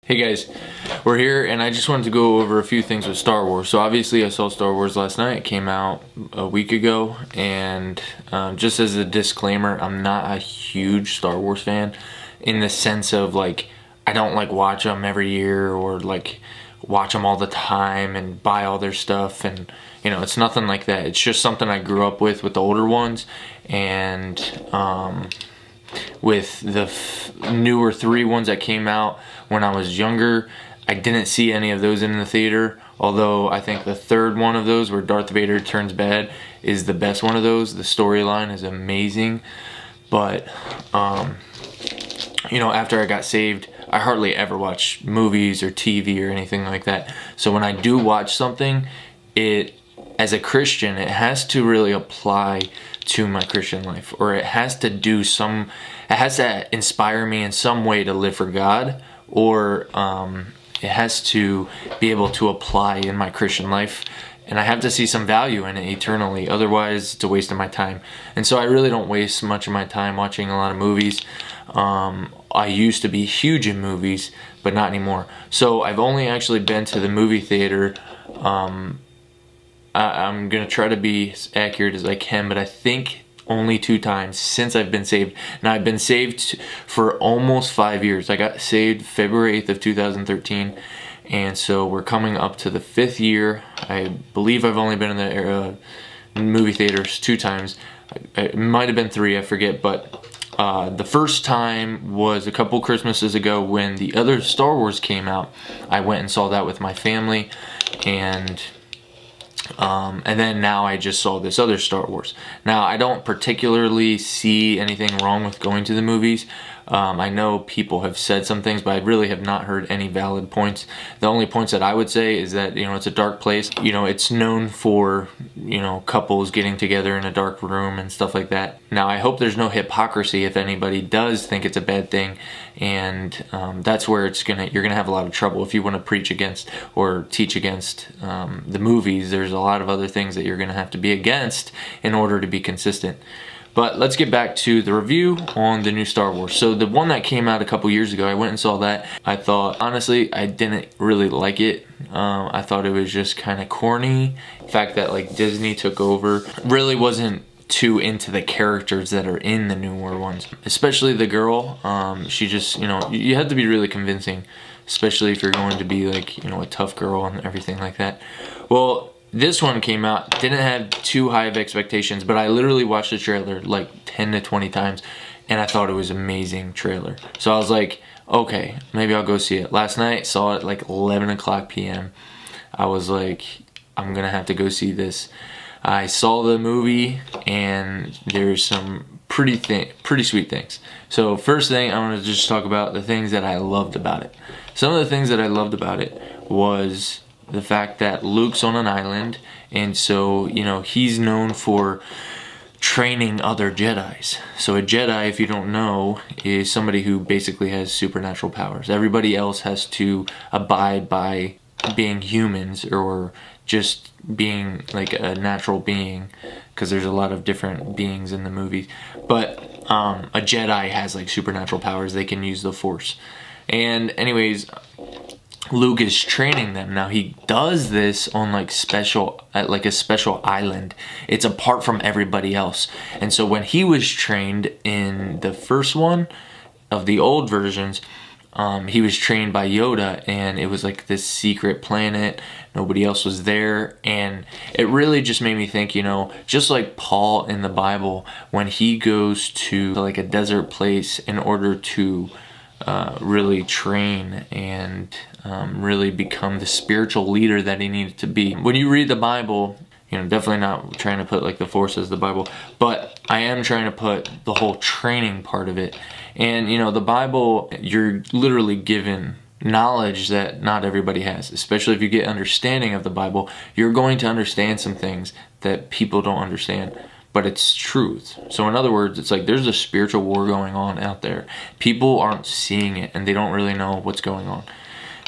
Hey guys, we're here and I just wanted to go over a few things with Star Wars. So obviously I saw Star Wars last night. It came out a week ago, and just as a disclaimer, I'm not a huge Star Wars fan in the sense of like I don't like watch them every year or like watch them all the time and buy all their stuff, and you know, it's nothing like that. It's just something I grew up with the older ones, and with the newer 3 ones that came out when I was younger, I didn't see any of those in the theater, although I think the 3rd one of those, where Darth Vader turns bad, is the best one of those. The storyline is amazing, but you know, after I got saved, I hardly ever watch movies or TV or anything like that. So when I do watch something, as a Christian, it has to really apply to my Christian life, or it has to inspire me in some way to live for God, or it has to be able to apply in my Christian life, and I have to see some value in it eternally. Otherwise, it's a waste of my time. And so I really don't waste much of my time watching a lot of movies. I used to be huge in movies, but not anymore. So I've only actually been to the movie theater. I'm going to try to be as accurate as I can, but I think only 2 times since I've been saved. Now, I've been saved for almost 5 years. I got saved February 8th of 2013, and so we're coming up to the 5th year. I believe I've only been in the movie theaters 2 times. It might have been 3, I forget, but the first time was a couple Christmases ago when the other Star Wars came out. I went and saw that with my family, and then now I just saw this other Star Wars. Now, I don't particularly see anything wrong with going to the movies. I know people have said some things, but I really have not heard any valid points. The only points that I would say is that, you know, it's a dark place. You know, it's known for, you know, couples getting together in a dark room and stuff like that. Now, I hope there's no hypocrisy if anybody does think it's a bad thing, and that's where you're gonna have a lot of trouble if you want to preach against or teach against the movies. There's a lot of other things that you're gonna have to be against in order to be consistent. But let's get back to the review on the new Star Wars. So the one that came out a couple years ago, I went and saw that. I thought, honestly, I didn't really like it. I thought it was just kind of corny. The fact that like Disney took over, really wasn't too into the characters that are in the newer ones. Especially the girl, she just, you know, you have to be really convincing, especially if you're going to be like, you know, a tough girl and everything like that. Well, this one came out, didn't have too high of expectations, but I literally watched the trailer like 10 to 20 times, and I thought it was an amazing trailer. So I was like, okay, maybe I'll go see it. Last night, saw it like 11 o'clock p.m. I was like, I'm gonna have to go see this. I saw the movie, and there's some pretty sweet things. So first thing, I want to just talk about the things that I loved about it. Some of the things that I loved about it was the fact that Luke's on an island, and so, you know, he's known for training other Jedis. So a Jedi, if you don't know, is somebody who basically has supernatural powers. Everybody else has to abide by being humans or just being like a natural being, because there's a lot of different beings in the movies. But a Jedi has like supernatural powers. They can use the Force. And anyways, Luke is training them. Now, he does this on like a special island. It's apart from everybody else. And so when he was trained in the first one of the old versions, he was trained by Yoda, and it was like this secret planet. Nobody else was there, and it really just made me think, you know, just like Paul in the Bible, when he goes to like a desert place in order to really train and really become the spiritual leader that he needed to be. When you read the Bible, you know, definitely not trying to put like the Force as the Bible, but I am trying to put the whole training part of it. And, you know, the Bible, you're literally given knowledge that not everybody has. Especially if you get understanding of the Bible, you're going to understand some things that people don't understand, but it's truth. So in other words, it's like there's a spiritual war going on out there. People aren't seeing it, and they don't really know what's going on.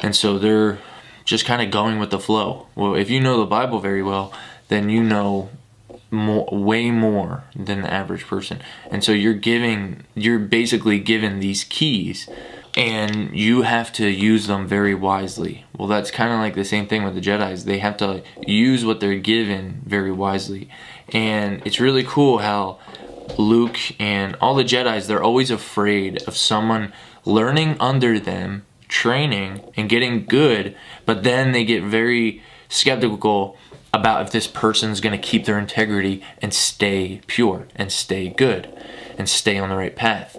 And so they're just kind of going with the flow. Well, if you know the Bible very well, then you know way more than the average person. And so you're basically given these keys and you have to use them very wisely. Well, that's kind of like the same thing with the Jedis. They have to use what they're given very wisely. And it's really cool how Luke and all the Jedis, they're always afraid of someone learning under them, training and getting good, but then they get very skeptical about if this person's going to keep their integrity and stay pure and stay good and stay on the right path.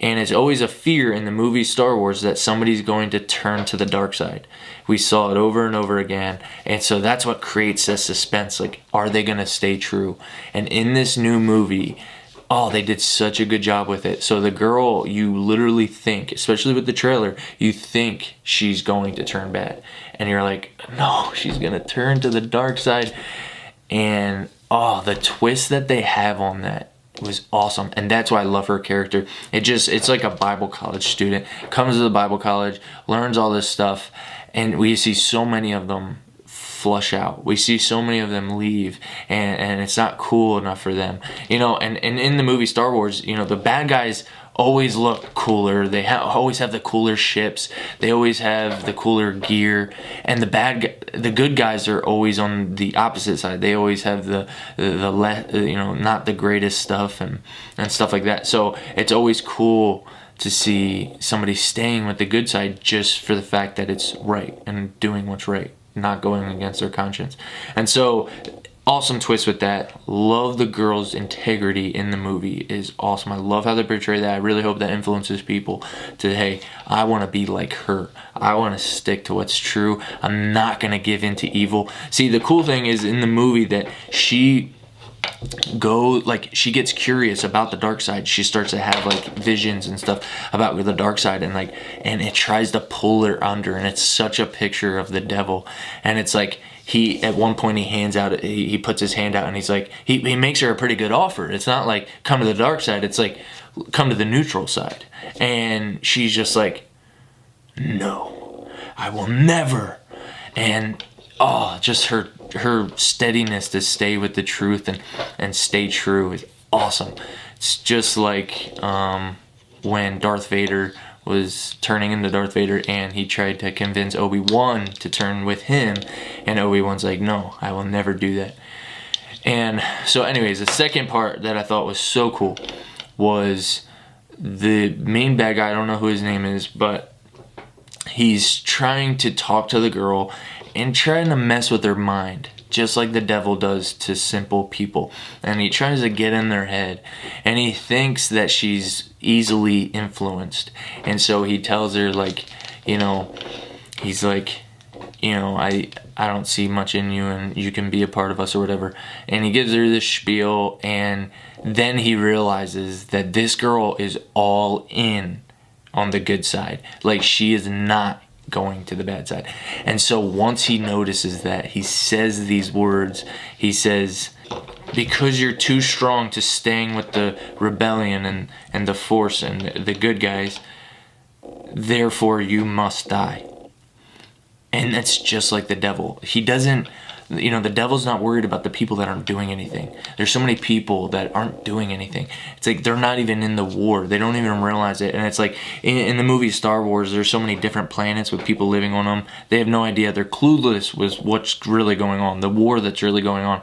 And it's always a fear in the movie Star Wars that somebody's going to turn to the dark side. We saw it over and over again. And so that's what creates this suspense. Like, are they going to stay true? And in this new movie, oh, they did such a good job with it. So the girl, you literally think, especially with the trailer, you think she's going to turn bad. And you're like, no, she's going to turn to the dark side. And oh, the twist that they have on that was awesome. And that's why I love her character. It's like a Bible college student, comes to the Bible college, learns all this stuff, and we see so many of them flush out. We see so many of them leave, and it's not cool enough for them, and in the movie Star Wars, the bad guys always look cooler. They always have the cooler ships. They always have the cooler gear. And the good guys are always on the opposite side. They always have the not the greatest stuff and stuff like that. So it's always cool to see somebody staying with the good side just for the fact that it's right and doing what's right, not going against their conscience. And so awesome twist with that. Love the girl's integrity in the movie is awesome. I love how they portray that. I really hope that influences people to, hey, I want to be like her. I want to stick to what's true. I'm not going to give in to evil. See, the cool thing is in the movie that she gets curious about the dark side. She starts to have visions and stuff about the dark side, and it tries to pull her under, and it's such a picture of the devil. And it's like, at one point he puts his hand out, and he's like, he makes her a pretty good offer. It's not like, come to the dark side. It's like, come to the neutral side. And she's just like, no, I will never. And just her steadiness to stay with the truth and stay true is awesome. It's just like when Darth Vader was turning into Darth Vader, and he tried to convince Obi-Wan to turn with him, and Obi-Wan's like, no, I will never do that. And so anyways, the second part that I thought was so cool was the main bad guy. I don't know who his name is, but he's trying to talk to the girl and trying to mess with her mind, just like the devil does to simple people. And he tries to get in their head, and he thinks that she's easily influenced. And so he tells her, he's like, I don't see much in you, and you can be a part of us or whatever. And he gives her this spiel, and then he realizes that this girl is all in on the good side. Like, she is not going to the bad side. And so once he notices that, he says these words. He says, because you're too strong to staying with the rebellion and the force and the good guys, therefore you must die. And that's just like the devil. He doesn't, the devil's not worried about the people that aren't doing anything. There's so many people that aren't doing anything. It's like they're not even in the war. They don't even realize it. And it's like in the movie Star Wars, there's so many different planets with people living on them. They have no idea. They're clueless with what's really going on, the war that's really going on.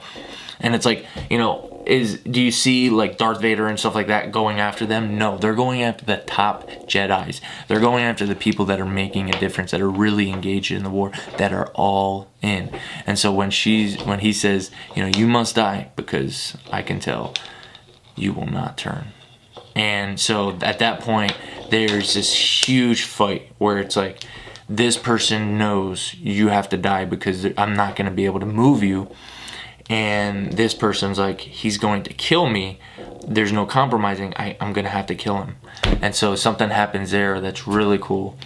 And it's like, do you see Darth Vader and stuff like that going after them? No, they're going after the top Jedis. They're going after the people that are making a difference, that are really engaged in the war, that are all in. And so when he says, you must die because I can tell you will not turn. And so at that point, there's this huge fight where it's like, this person knows you have to die because I'm not going to be able to move you. And this person's like, he's going to kill me. There's no compromising. I'm going to have to kill him. And so something happens there that's really cool.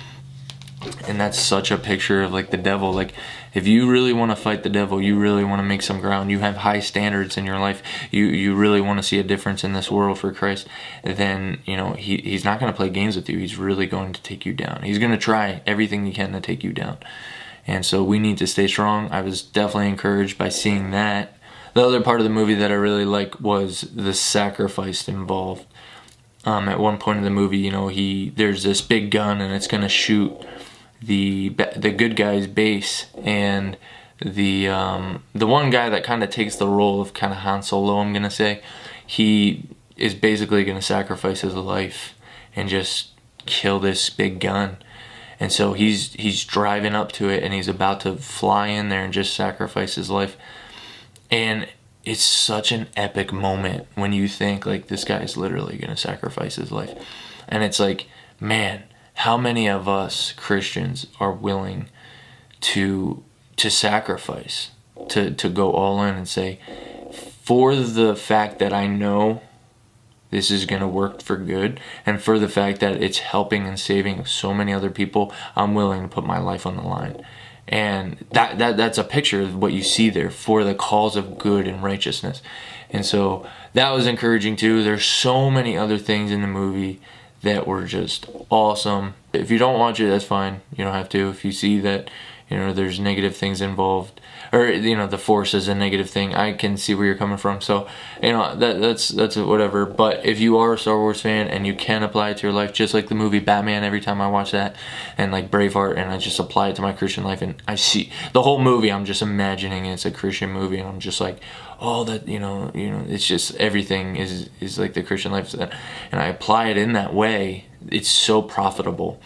And that's such a picture of the devil. If you really want to fight the devil, you really want to make some ground, you have high standards in your life, you really want to see a difference in this world for Christ, then, he's not going to play games with you. He's really going to take you down. He's going to try everything he can to take you down. And so we need to stay strong. I was definitely encouraged by seeing that. The other part of the movie that I really like was the sacrifice involved. at one point in the movie, you know, there's this big gun and it's gonna shoot the good guy's base, and the one guy that kind of takes the role of kind of Han Solo, I'm gonna say, he is basically gonna sacrifice his life and just kill this big gun. And so he's driving up to it and he's about to fly in there and just sacrifice his life. And it's such an epic moment when you think like this guy's literally gonna sacrifice his life. And it's like, man, how many of us Christians are willing to sacrifice, to go all in and say, for the fact that I know this is going to work for good, and for the fact that it's helping and saving so many other people, I'm willing to put my life on the line. And that's a picture of what you see there, for the cause of good and righteousness. And so that was encouraging too. There's so many other things in the movie that were just awesome. If you don't watch it, that's fine. You don't have to. If you see that, you know, there's negative things involved, or, you know, the Force is a negative thing, I can see where you're coming from. So, you know, that's whatever. But if you are a Star Wars fan and you can apply it to your life, just like the movie Batman, every time I watch that, and like Braveheart, and I just apply it to my Christian life, and I see the whole movie, I'm just imagining it's a Christian movie, and I'm just like, oh, that, you know, it's just everything is like the Christian life, and I apply it in that way. It's so profitable.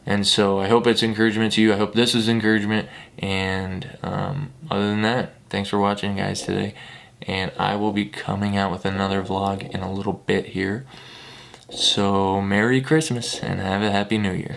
And so I hope it's encouragement to you. I hope this is encouragement. And other than that, thanks for watching, guys, today. And I will be coming out with another vlog in a little bit here. So Merry Christmas and have a Happy New Year.